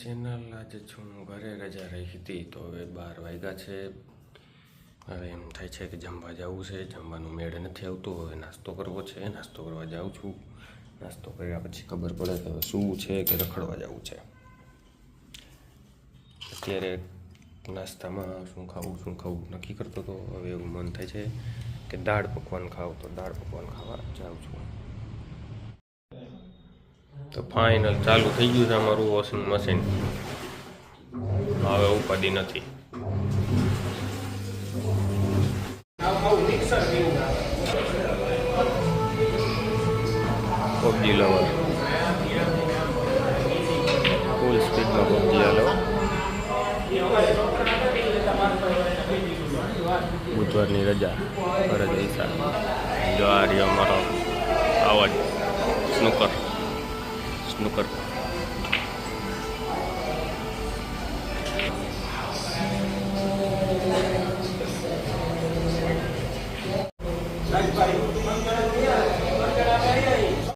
Channel આજે છું ઘરે રજા રહી હતી તો હવે 12 વાગ્યા છે. હવે એમ થાય છે કે જમવા જવું છે, જમવાનું મેળ નથી આવતો. હવે નાસ્તો કરવો છે, નાસ્તો કરવા જાઉં છું. નાસ્તો કર્યા પછી ખબર પડે કે હવે શું છે કે રખડવા જવું છે. અત્યારે નાસ્તામાં શું ખાવું નક્કી કરતો તો હવે એવું મન થાય છે કે દાળ પકવાન ખાવું, તો દાળ પકવાન ખાવા જાઉં છું. તો ફાઇનલ ચાલુ થઈ ગયું છે અમારું વોશિંગ મશીન. હવે ઉપાધિ નથી. પબજી લવર ફૂલ સ્પીડમાં પબજી હાલો. બુધવારની રજા ઘરે જઈશા. જો આ રહ્યો અમારો આવાજ સ્નૂકર.